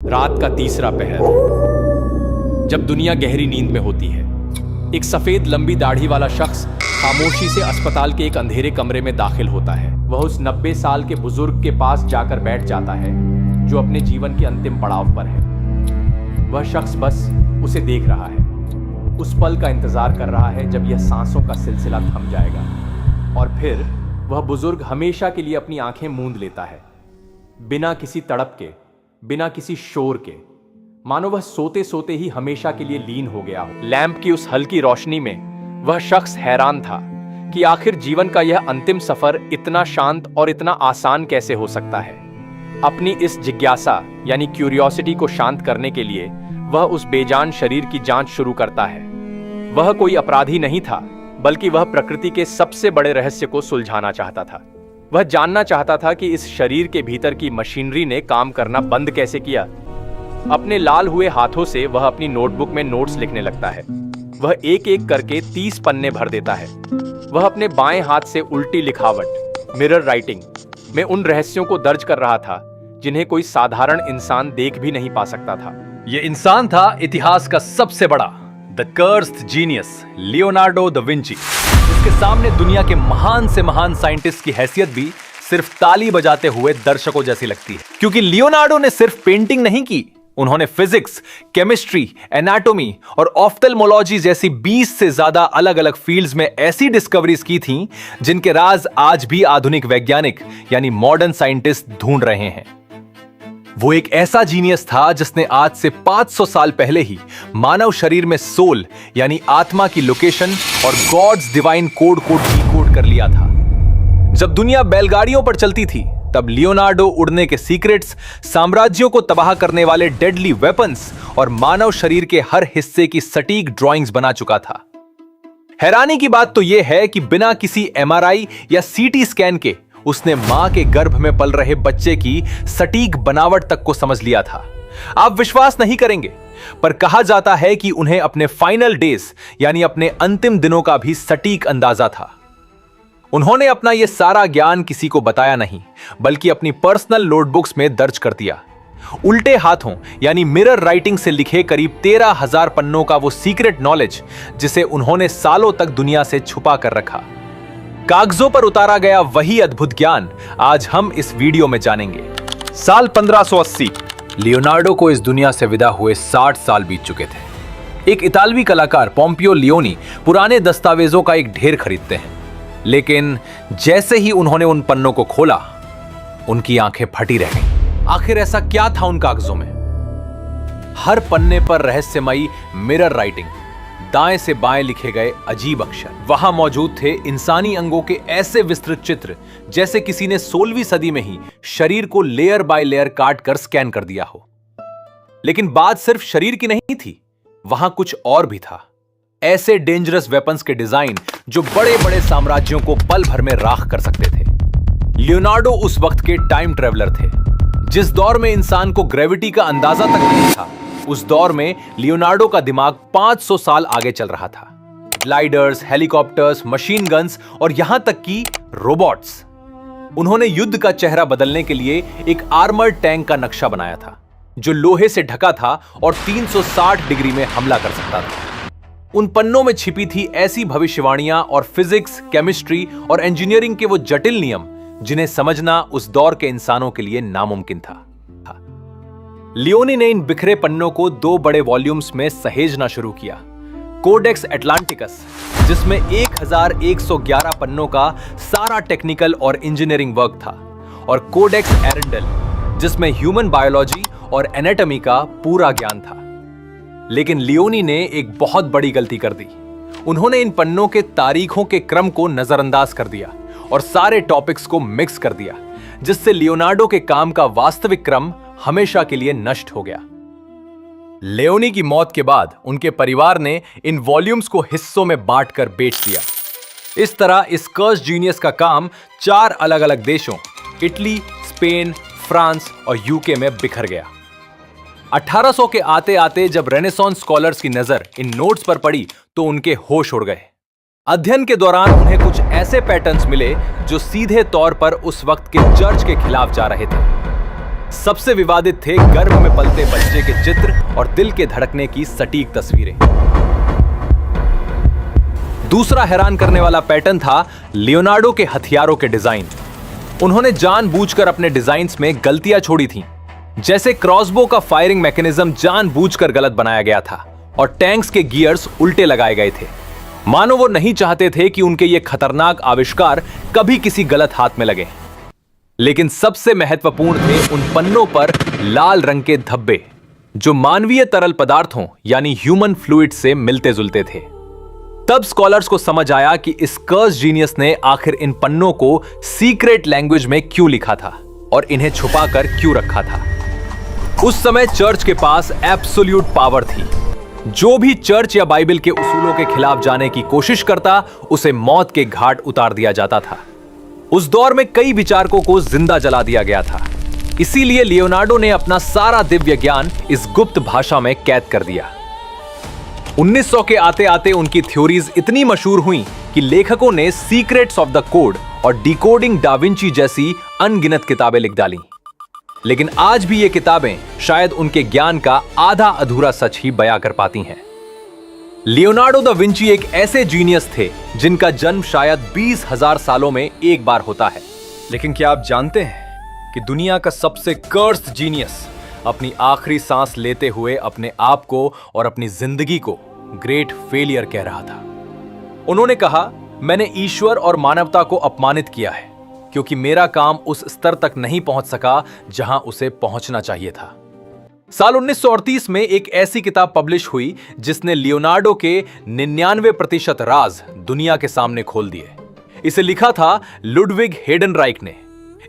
रात का तीसरा पहर, जब दुनिया गहरी नींद में होती है, एक सफेद लंबी दाढ़ी वाला शख्स खामोशी से अस्पताल के एक अंधेरे कमरे में दाखिल होता है। वह उस 90 साल के बुजुर्ग के पास जाकर बैठ जाता है जो अपने जीवन के अंतिम पड़ाव पर है। वह शख्स बस उसे देख रहा है, उस पल का इंतजार कर रहा है जब यह सांसों का सिलसिला थम जाएगा और फिर वह बुजुर्ग हमेशा के लिए अपनी आंखें मूंद लेता है, बिना किसी तड़प के, बिना किसी शोर के, मानो वह सोते सोते ही हमेशा के लिए लीन हो गया हो। लैंप की उस हल्की रोशनी में वह शख्स हैरान था कि आखिर जीवन का यह अंतिम सफर इतना शांत और इतना आसान कैसे हो सकता है। अपनी इस जिज्ञासा यानी क्यूरियोसिटी को शांत करने के लिए वह उस बेजान शरीर की जांच शुरू करता है। वह कोई अपराधी नहीं था, बल्कि वह प्रकृति के सबसे बड़े रहस्य को सुलझाना चाहता था। वह जानना चाहता था कि इस शरीर के भीतर की मशीनरी ने काम करना बंद कैसे किया। अपने लाल हुए हाथों से वह अपनी नोटबुक में नोट्स लिखने लगता है। वह एक एक करके 30 पन्ने भर देता है। वह अपने बाएं हाथ से उल्टी लिखावट, मिरर राइटिंग में उन रहस्यों को दर्ज कर रहा था जिन्हें कोई साधारण इंसान देख भी नहीं पा सकता था। यह इंसान था इतिहास का सबसे बड़ा, the cursed genius, Leonardo da Vinci. इसके सामने दुनिया के महान से महान साइंटिस्ट की हैसियत भी सिर्फ ताली बजाते हुए दर्शकों जैसी लगती है, क्योंकि लियोनार्डो ने सिर्फ पेंटिंग नहीं की, उन्होंने फिजिक्स, केमिस्ट्री, एनाटॉमी और ऑफ्थल्मोलॉजी जैसी 20 से ज्यादा अलग अलग फील्ड्स में ऐसी डिस्कवरीज की थीं जिनके राज आज भी आधुनिक वैज्ञानिक यानी मॉडर्न साइंटिस्ट ढूंढ रहे हैं। वो एक ऐसा जीनियस था जिसने आज से 500 साल पहले ही मानव शरीर में सोल यानी आत्मा की लोकेशन और गॉड्स डिवाइन कोड को डिकोड कर लिया था। जब दुनिया बैलगाड़ियों पर चलती थी, तब लियोनार्डो उड़ने के सीक्रेट्स, साम्राज्यों को तबाह करने वाले डेडली वेपन्स और मानव शरीर के हर हिस्से की सटीक ड्राइंग्स बना चुका था। हैरानी की बात तो यह है कि बिना किसी MRI या CT स्कैन के उसने मां के गर्भ में पल रहे बच्चे की सटीक बनावट तक को समझ लिया था। आप विश्वास नहीं करेंगे, पर कहा जाता है कि उन्हें अपने फाइनल डेज यानी अपने अंतिम दिनों का भी सटीक अंदाजा था। उन्होंने अपना यह सारा ज्ञान किसी को बताया नहीं, बल्कि अपनी पर्सनल नोटबुक्स में दर्ज कर दिया। उल्टे हाथों यानी मिरर राइटिंग से लिखे करीब 13,000 पन्नों का वो सीक्रेट नॉलेज जिसे उन्होंने सालों तक दुनिया से छुपा कर रखा। कागजों पर उतारा गया वही अद्भुत ज्ञान आज हम इस वीडियो में जानेंगे। साल 1580, लियोनार्डो को इस दुनिया से विदा हुए 60 साल बीत चुके थे। एक इतालवी कलाकार पोम्पियो लियोनी पुराने दस्तावेजों का एक ढेर खरीदते हैं, लेकिन जैसे ही उन्होंने उन पन्नों को खोला, उनकी आंखें फटी रह गईं। आखिर ऐसा क्या था उन कागजों में? हर पन्ने पर रहस्यमयी मिरर राइटिंग, दाएं से बाएं लिखे गए अजीब अक्षर। वहां मौजूद थे इंसानी अंगों के ऐसे विस्तृत चित्र जैसे किसी ने 16वीं सदी में ही शरीर को लेयर बाय लेयर काट कर स्कैन कर दिया हो। लेकिन बात सिर्फ शरीर की नहीं थी, वहां कुछ और भी था। ऐसे डेंजरस वेपन्स के डिजाइन जो बड़े बड़े साम्राज्यों को पल भर में राख कर सकते थे। लियोनार्डो उस वक्त के टाइम ट्रेवलर थे। जिस दौर में इंसान को ग्रेविटी का अंदाजा तक नहीं था, उस दौर में लियोनार्डो का दिमाग 500 साल आगे चल रहा था। ग्लाइडर्स, हेलीकॉप्टर्स, मशीन गन्स और यहां तक कि रोबोट्स। उन्होंने युद्ध का चेहरा बदलने के लिए एक आर्मर्ड टैंक का नक्शा बनाया था जो लोहे से ढका था और 360 डिग्री में हमला कर सकता था। उन पन्नों में छिपी थी ऐसी भविष्यवाणियां और फिजिक्स, केमिस्ट्री और इंजीनियरिंग के वो जटिल नियम जिन्हें समझना उस दौर के इंसानों के लिए नामुमकिन था। लियोनी ने इन बिखरे पन्नों को 2 बड़े वॉल्यूम्स में सहेजना शुरू किया। कोडेक्स एटलांटिकस, जिसमें 1111 पन्नों का सारा टेक्निकल और इंजीनियरिंग वर्क था, और कोडेक्स एरेंडल, जिसमें ह्यूमन बायोलॉजी और एनाटॉमी का पूरा ज्ञान था। लेकिन लियोनी ने एक बहुत बड़ी गलती कर दी। उन्होंने इन पन्नों के तारीखों के क्रम को नजरअंदाज कर दिया और सारे टॉपिक्स को मिक्स कर दिया, जिससे लियोनार्डो के काम का वास्तविक क्रम हमेशा के लिए नष्ट हो गया। लियोनी की मौत के बाद उनके परिवार ने इन वॉल्यूम्स को हिस्सों में बांटकर बेच दिया। इस तरह इस कर्स्ड जीनियस का काम 4 अलग अलग देशों, इटली, स्पेन, फ्रांस और यूके में बिखर गया। 1800 के आते आते जब रेनेसांस स्कॉलर्स की नजर इन नोट्स पर पड़ी तो उनके होश उड़ गए। अध्ययन के दौरान उन्हें कुछ ऐसे पैटर्न्स मिले जो सीधे तौर पर उस वक्त के चर्च के खिलाफ जा रहे थे। सबसे विवादित थे गर्भ में पलते बच्चे दिल के धड़कने की सटीक तस्वीरें। दूसरा हैरान करने वाला पैटर्न था लियोनार्डो के हथियारों के डिजाइन। उन्होंने जानबूझकर अपने डिजाइन्स में गलतियां छोड़ी थीं। जैसे क्रॉसबो का फायरिंग मैकेनिज्म जानबूझकर गलत बनाया गया था और टैंक्स के गियर्स उल्टे लगाए गए थे, मानो वो नहीं चाहते थे कि उनके ये खतरनाक आविष्कार कभी किसी गलत हाथ में लगे। लेकिन सबसे महत्वपूर्ण थे उन पन्नों पर लाल रंग के धब्बे, जो मानवीय तरल पदार्थों यानी ह्यूमन फ्लूइड से मिलते जुलते थे। तब स्कॉलर्स को समझ आया कि इस कर्स जीनियस ने आखिर इन पन्नों को सीक्रेट लैंग्वेज में क्यों लिखा था और इन्हें छुपाकर क्यों रखा था। उस समय चर्च के पास एब्सोल्यूट पावर थी। जो भी चर्च या बाइबल के उसूलों के खिलाफ जाने की कोशिश करता, उसे मौत के घाट उतार दिया जाता था। उस दौर में कई विचारकों को जिंदा जला दिया गया था। इसीलिए लियोनार्डो ने अपना सारा दिव्य ज्ञान इस गुप्त भाषा में कैद कर दिया। 1900 के आते आते उनकी थ्योरीज इतनी मशहूर हुई कि लेखकों ने सीक्रेट्स ऑफ द कोड और डिकोडिंग डा विंची जैसी अनगिनत किताबें लिख डाली। लेकिन आज भी ये किताबें शायद उनके ज्ञान का आधा अधूरा सच ही बयां कर पाती हैं। लियोनार्डो दा विंची एक ऐसे जीनियस थे जिनका जन्म शायद 20,000 सालों में एक बार होता है। लेकिन क्या आप जानते हैं कि दुनिया का सबसे कर्स्ड जीनियस अपनी आखिरी सांस लेते हुए अपने आप को और अपनी जिंदगी को ग्रेट फेलियर कह रहा था। उन्होंने कहा, मैंने ईश्वर और मानवता को अपमानित किया है क्योंकि मेरा काम उस स्तर तक नहीं पहुंच सका जहां उसे पहुंचना चाहिए था। साल 1938 में एक ऐसी किताब पब्लिश हुई जिसने लियोनार्डो के 99% राज दुनिया के सामने खोल दिए। इसे लिखा था लुडविग हेडनराइक ने,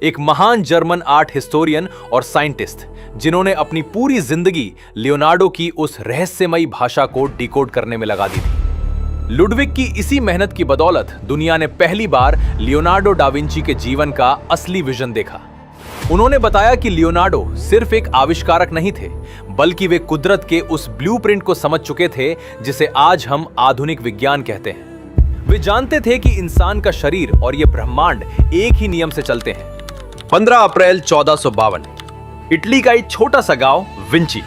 एक महान जर्मन आर्ट हिस्टोरियन और साइंटिस्ट जिन्होंने अपनी पूरी जिंदगी लियोनार्डो की उस रहस्यमयी भाषा को डिकोड करने में लगा दी थी। लुडविग की इसी मेहनत की बदौलत दुनिया ने पहली बार लियोनार्डो डा विंची के जीवन का असली विजन देखा। उन्होंने बताया कि लियोनार्डो सिर्फ एक आविष्कारक नहीं थे, बल्कि वे कुदरत के उस ब्लूप्रिंट को समझ चुके थे जिसे आज हम आधुनिक विज्ञान कहते हैं। वे जानते थे कि इंसान का शरीर और ये ब्रह्मांड एक ही नियम से चलते हैं। 15 अप्रैल 1452 इटली का एक छोटा सा गांव विंची,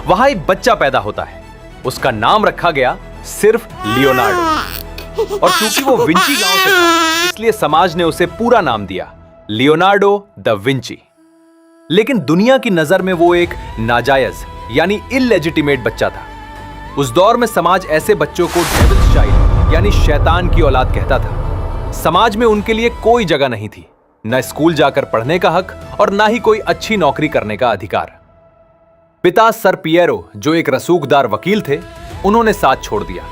वहां एक बच्चा पैदा होता है। उसका नाम रखा गया सिर्फ लियोनार्डो, और क्योंकि वो विंची गांव से था इसलिए समाज ने उसे पूरा नाम दिया, लियोनार्डो दा विंची। लेकिन दुनिया की नजर में वो एक नाजायज यानी इलेजिटिमेट बच्चा था। उस दौर में समाज ऐसे बच्चों को डेविल्स चाइल्ड यानी शैतान की औलाद कहता था। समाज में उनके लिए कोई जगह नहीं थी, न स्कूल जाकर पढ़ने का हक और ना ही कोई अच्छी नौकरी करने का अधिकार। पिता सर पिएरो, जो एक रसूखदार वकील थे, उन्होंने साथ छोड़ दिया,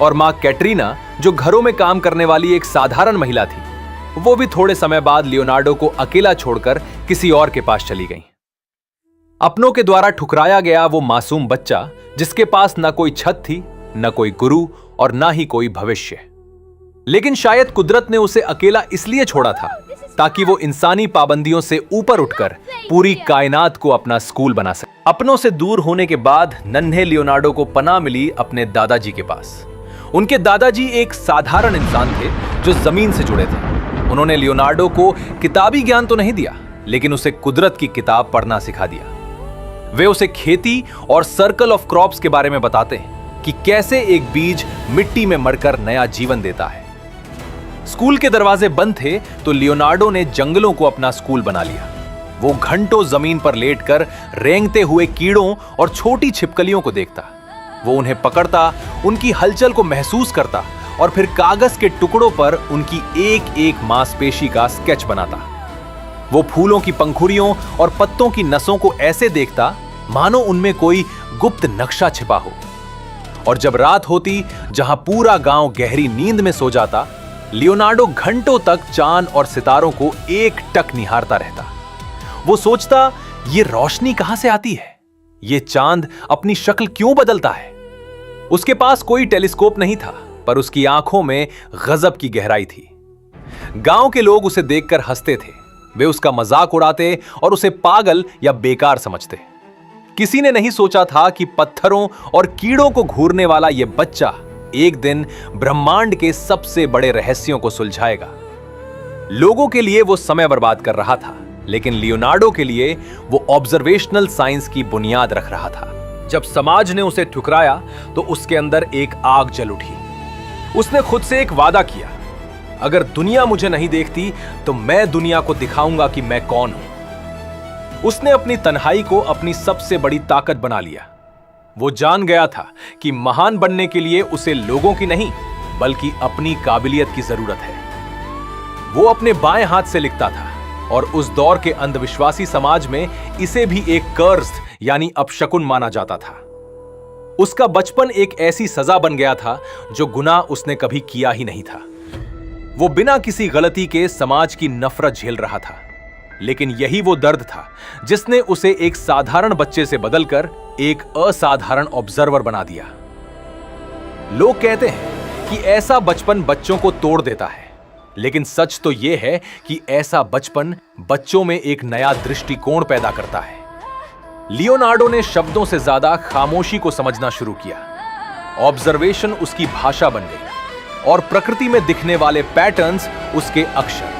और मां कैटरीना, जो घरों में काम करने वाली एक साधारण महिला थी, वो भी थोड़े समय बाद लियोनार्डो को अकेला छोड़कर किसी और के पास चली गईं। अपनों के द्वारा ठुकराया गया वो मासूम बच्चा, जिसके पास न कोई छत थी, न कोई गुरु और न ही कोई भविष्य। लेकिन शायद कुदरत ने उसे अकेला इसलिए छोड़ा था ताकि वो इंसानी पाबंदियों से ऊपर उठकर पूरी कायनात को अपना स्कूल बना सके। अपनों से दूर होने के बाद नन्हे लियोनार्डो को पनाह मिली अपने दादाजी के पास। उनके दादाजी एक साधारण इंसान थे जो जमीन से जुड़े थे। उन्होंने लियोनार्डो को किताबी ज्ञान तो नहीं दिया, लेकिन उसे कुदरत की किताब पढ़ना सिखा दिया। वे उसे खेती और सर्कल ऑफ क्रॉप्स के बारे में बताते हैं कि कैसे एक बीज मिट्टी में मरकर नया जीवन देता है। स्कूल के दरवाजे बंद थे तो लियोनार्डो ने जंगलों को अपना स्कूल बना लिया। वो घंटों जमीन पर लेटकर रेंगते हुए कीड़ों और छोटी छिपकलियों को देखता। वो उन्हें पकड़ता, उनकी हलचल को महसूस करता और फिर कागज के टुकड़ों पर उनकी एक एक मांसपेशी का स्केच बनाता। वो फूलों की पंखुड़ियों और पत्तों की नसों को ऐसे देखता मानो उनमें कोई गुप्त नक्शा छिपा हो। और जब रात होती, जहां पूरा गांव गहरी नींद में सो जाता, लियोनार्डो घंटों तक चांद और सितारों को एक टक निहारता रहता। वो सोचता, ये रोशनी कहां से आती है? ये चांद अपनी शक्ल क्यों बदलता है? उसके पास कोई टेलीस्कोप नहीं था, पर उसकी आंखों में गजब की गहराई थी। गांव के लोग उसे देखकर हंसते थे। वे उसका मजाक उड़ाते और उसे पागल या बेकार समझते। किसी ने नहीं सोचा था कि पत्थरों और कीड़ों को घूरने वाला यह बच्चा एक दिन ब्रह्मांड के सबसे बड़े रहस्यों को सुलझाएगा। लोगों के लिए वो समय बर्बाद कर रहा था, लेकिन लियोनार्डो के लिए वो ऑब्जर्वेशनल साइंस की बुनियाद रख रहा था। जब समाज ने उसे ठुकराया तो उसके अंदर एक आग जल उठी। उसने खुद से एक वादा किया, अगर दुनिया मुझे नहीं देखती तो मैं दुनिया को दिखाऊंगा कि मैं कौन हूं। उसने अपनी तन्हाई को अपनी सबसे बड़ी ताकत बना लिया। वो जान गया था कि महान बनने के लिए उसे लोगों की नहीं बल्कि अपनी काबिलियत की जरूरत है। वो अपने बाएं हाथ से लिखता था और उस दौर के अंधविश्वासी समाज में इसे भी एक कर्स यानी अपशकुन माना जाता था। उसका बचपन एक ऐसी सजा बन गया था जो गुनाह उसने कभी किया ही नहीं था। वो बिना किसी गलती के समाज की नफरत झेल रहा था, लेकिन यही वो दर्द था जिसने उसे एक साधारण बच्चे से बदलकर एक असाधारण ऑब्जर्वर बना दिया। लोग कहते हैं कि ऐसा बचपन बच्चों को तोड़ देता है, लेकिन सच तो यह है कि ऐसा बचपन बच्चों में एक नया दृष्टिकोण पैदा करता है। लियोनार्डो ने शब्दों से ज्यादा खामोशी को समझना शुरू किया। ऑब्जर्वेशन उसकी भाषा बन गई और प्रकृति में दिखने वाले पैटर्न्स उसके अक्षर।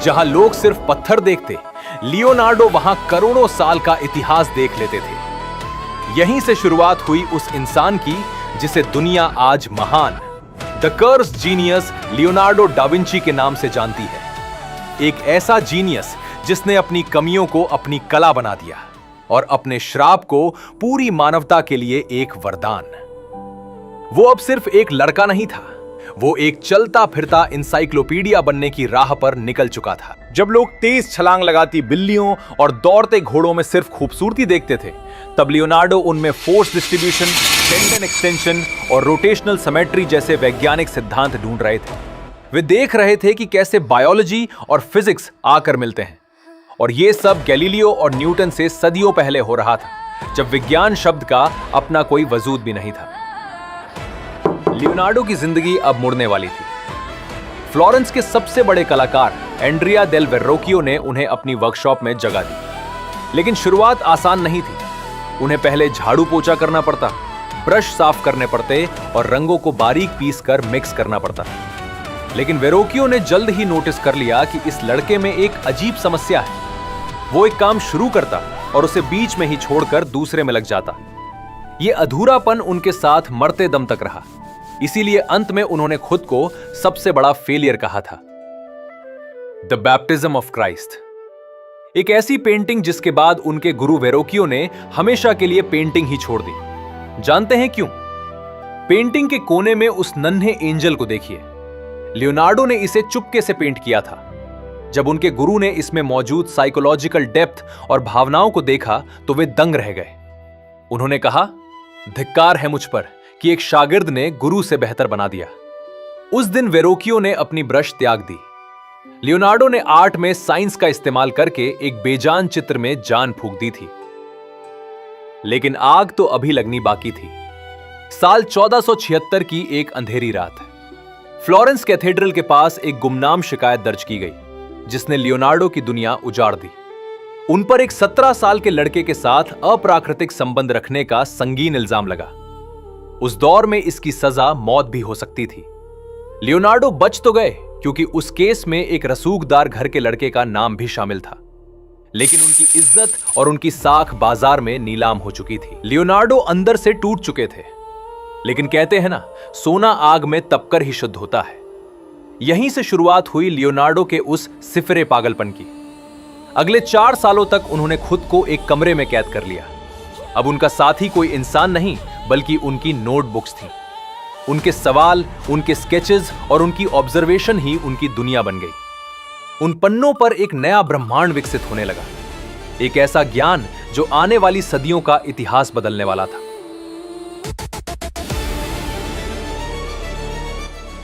जहां लोग सिर्फ पत्थर देखते, लियोनार्डो वहां करोड़ों साल का इतिहास देख लेते थे। यहीं से शुरुआत हुई उस इंसान की जिसे दुनिया आज महान the cursed genius Leonardo da Vinci के नाम से जानती है। एक ऐसा जीनियस जिसने अपनी कमियों को अपनी कला बना दिया और अपने श्राप को पूरी मानवता के लिए एक वरदान। वो अब सिर्फ एक लड़का नहीं था, वो एक चलता फिरता इंसाइक्लोपीडिया बनने की राह पर निकल चुका था। जब लोग तेज छलांग लगाती बिल्लियों और दौड़ते घोड़ों में सिर्फ खूबसूरती देखते थे, तब लियोनार्डो उनमें फोर्स डिस्ट्रीब्यूशन, टेंडन एक्सटेंशन और रोटेशनल सिमेट्री जैसे वैज्ञानिक सिद्धांत ढूंढ रहे थे। वे देख रहे थे कि कैसे बायोलॉजी और फिजिक्स आकर मिलते हैं, और ये सब गैलीलियो और न्यूटन से सदियों पहले हो रहा था, जब विज्ञान शब्द का अपना कोई वजूद भी नहीं था। लियोनार्डो की जिंदगी अब मुड़ने वाली थी। फ्लोरेंस के सबसे बड़े कलाकार एंड्रिया डेल वेर्रोकियो ने उन्हें अपनी वर्कशॉप में जगह दी, लेकिन शुरुआत आसान नहीं थी। उन्हें पहले झाड़ू पोछा करना पड़ता, ब्रश साफ करने पड़ते और रंगों को बारीक पीस कर मिक्स करना पड़ता। लेकिन वेरोकियो ने जल्द ही नोटिस कर लिया कि इस लड़के में एक अजीब समस्या है। वो एक काम शुरू करता और उसे बीच में ही छोड़कर दूसरे में लग जाता। यह अधूरापन उनके साथ मरते दम तक रहा। इसीलिए अंत में उन्होंने खुद को सबसे बड़ा फेलियर कहा था। द बैप्टिज्म ऑफ क्राइस्ट, एक ऐसी पेंटिंग जिसके बाद उनके गुरु वेरोकियो ने हमेशा के लिए पेंटिंग ही छोड़ दी। जानते हैं क्यों? पेंटिंग के कोने में उस नन्हे एंजल को देखिए। लियोनार्डो ने इसे चुपके से पेंट किया था। जब उनके गुरु ने इसमें मौजूद साइकोलॉजिकल डेप्थ और भावनाओं को देखा तो वे दंग रह गए। उन्होंने कहा, धिक्कार है मुझ पर कि एक शागिर्द ने गुरु से बेहतर बना दिया। उस दिन वेरोकियो ने अपनी ब्रश त्याग दी। लियोनार्डो ने आर्ट में साइंस का इस्तेमाल करके एक बेजान चित्र में जान फूंक दी थी। लेकिन आग तो अभी लगनी बाकी थी। साल 1476 की एक अंधेरी रात, फ्लोरेंस कैथेड्रल के पास एक गुमनाम शिकायत दर्ज की गई, जिसने लियोनार्डो की दुनिया उजाड़ दी। उन पर एक 17 साल के लड़के के साथ अप्राकृतिक संबंध रखने का संगीन इल्जाम लगा। उस दौर में इसकी सजा मौत भी हो सकती थी। लियोनार्डो बच तो गए क्योंकि उस केस में एक रसूखदार घर के लड़के का नाम भी शामिल था, लेकिन उनकी इज्जत और उनकी साख बाजार में नीलाम हो चुकी थी। लियोनार्डो अंदर से टूट चुके थे, लेकिन कहते हैं ना, सोना आग में तपकर ही शुद्ध होता है। यहीं से शुरुआत हुई लियोनार्डो के उस सिफरे पागलपन की। अगले 4 सालों तक उन्होंने खुद को एक कमरे में कैद कर लिया। अब उनका साथी कोई इंसान नहीं बल्कि उनकी नोटबुक्स थी। उनके सवाल, उनके स्केचेस और उनकी ऑब्जर्वेशन ही उनकी दुनिया बन गई। उन पन्नों पर एक नया ब्रह्मांड विकसित होने लगा, एक ऐसा ज्ञान जो आने वाली सदियों का इतिहास बदलने वाला था।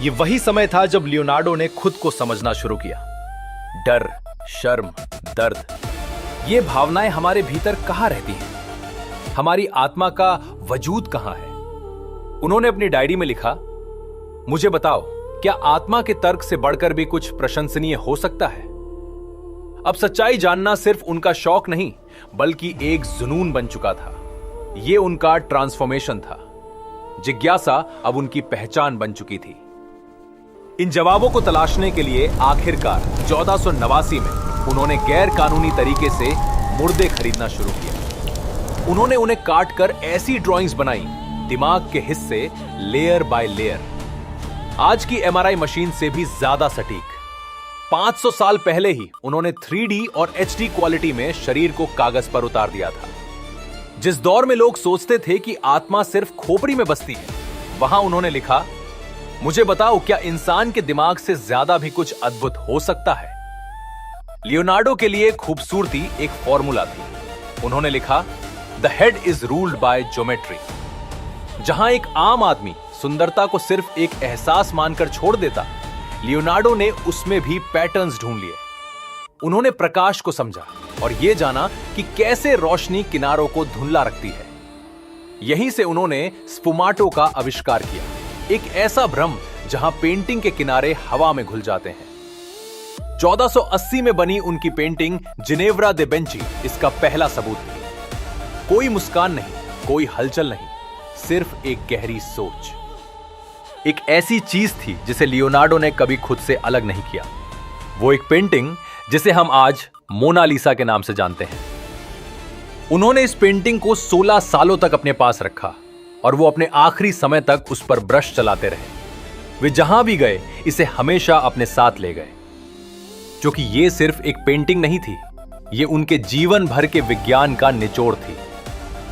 ये वही समय था जब लियोनार्डो ने खुद को समझना शुरू किया। डर, शर्म, दर्द, ये भावनाएं हमारे भीतर कहां रहती हैं? हमारी आत्मा का वजूद कहां है? उन्होंने अपनी डायरी में लिखा, मुझे बताओ, क्या आत्मा के तर्क से बढ़कर भी कुछ प्रशंसनीय हो सकता है? अब सच्चाई जानना सिर्फ उनका शौक नहीं बल्कि एक जुनून बन चुका था। यह उनका ट्रांसफॉर्मेशन था। जिज्ञासा अब उनकी पहचान बन चुकी थी। इन जवाबों को तलाशने के लिए आखिरकार 1489 में उन्होंने गैर कानूनी तरीके से मुर्दे खरीदना शुरू किया। उन्होंने उन्हें काट कर ऐसी ड्राइंग्स बनाई, दिमाग के हिस्से लेयर बाय लेयर, आज की एमआरआई मशीन से भी ज्यादा सटीक। 500 साल पहले ही उन्होंने 3D और HD क्वालिटी में शरीर को कागज पर उतार दिया था। जिस दौर में लोग सोचते थे कि आत्मा सिर्फ खोपड़ी में बसती है, वहां उन्होंने लिखा, मुझे बताओ क्या इंसान के दिमाग से ज्यादा भी कुछ अद्भुत हो सकता है। लियोनार्डो के लिए खूबसूरती एक फॉर्मूला थी। उन्होंने लिखा, the head is ruled by geometry. जहां एक आम आदमी सुंदरता को सिर्फ एक एहसास मानकर छोड़ देता, लियोनार्डो ने उसमें भी पैटर्न्स ढूंढ लिए। उन्होंने प्रकाश को समझा और यह जाना कि कैसे रोशनी किनारों को धुंधला रखती है। यहीं से उन्होंने स्फुमाटो का आविष्कार किया, एक ऐसा भ्रम जहां पेंटिंग के किनारे हवा में घुल जाते हैं। 1480 में बनी उनकी पेंटिंग जिनेव्रा दे बेंची इसका पहला सबूत थी। कोई मुस्कान नहीं, कोई हलचल नहीं, सिर्फ एक गहरी सोच। एक ऐसी चीज थी जिसे लियोनार्डो ने कभी खुद से अलग नहीं किया। वो एक पेंटिंग जिसे हम आज मोनालिसा के नाम से जानते हैं। उन्होंने इस पेंटिंग को 16 सालों तक अपने पास रखा और वो अपने आखिरी समय तक उस पर ब्रश चलाते रहे। वे जहां भी गए इसे हमेशा अपने साथ ले गए, क्योंकि ये सिर्फ एक पेंटिंग नहीं थी, ये उनके जीवन भर के विज्ञान का निचोड़ थी।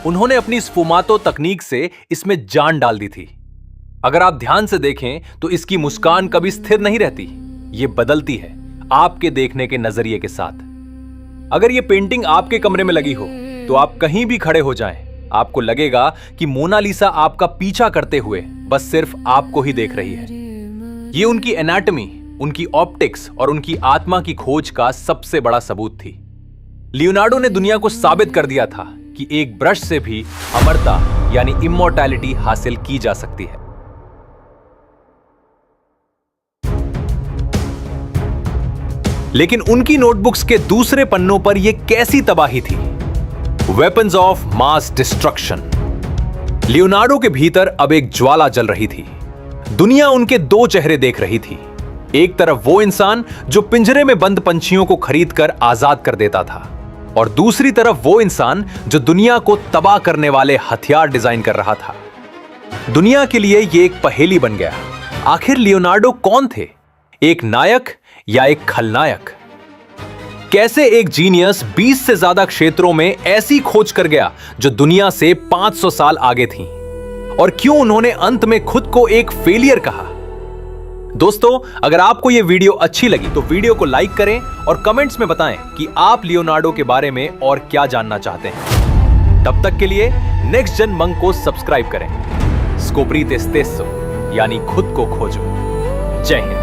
उन्होंने अपनी स्फुमातो तकनीक से इसमें जान डाल दी थी। अगर आप ध्यान से देखें तो इसकी मुस्कान कभी स्थिर नहीं रहती, ये बदलती है आपके देखने के नजरिए के साथ। अगर ये पेंटिंग आपके कमरे में लगी हो तो आप कहीं भी खड़े हो जाएं, आपको लगेगा कि मोनालिसा आपका पीछा करते हुए बस सिर्फ आपको ही देख रही है। ये उनकी एनाटॉमी, उनकी ऑप्टिक्स और उनकी आत्मा की खोज का सबसे बड़ा सबूत थी। लियोनार्डो ने दुनिया को साबित कर दिया था कि एक ब्रश से भी अमरता यानी इमॉर्टैलिटी हासिल की जा सकती है। लेकिन उनकी नोटबुक्स के दूसरे पन्नों पर यह कैसी तबाही थी। Weapons of mass destruction. Leonardo के भीतर अब एक ज्वाला जल रही थी। दुनिया उनके दो चेहरे देख रही थी। एक तरफ वो इंसान जो पिंजरे में बंद पंछियों को खरीदकर आजाद कर देता था, और दूसरी तरफ वो इंसान जो दुनिया को तबाह करने वाले हथियार डिजाइन कर रहा था। दुनिया के लिए यह एक पहेली बन गया। आखिर लियोनार्डो कौन थे, एक नायक या एक खलनायक? कैसे एक जीनियस 20 से ज्यादा क्षेत्रों में ऐसी खोज कर गया जो दुनिया से 500 साल आगे थी? और क्यों उन्होंने अंत में खुद को एक फेलियर कहा? दोस्तों, अगर आपको यह वीडियो अच्छी लगी तो वीडियो को लाइक करें और कमेंट्स में बताएं कि आप लियोनार्डो के बारे में और क्या जानना चाहते हैं। तब तक के लिए नेक्स्ट जन मंक को सब्सक्राइब करें। स्कोप्रीते स्टेसो यानी खुद को खोजो। जय हिंद।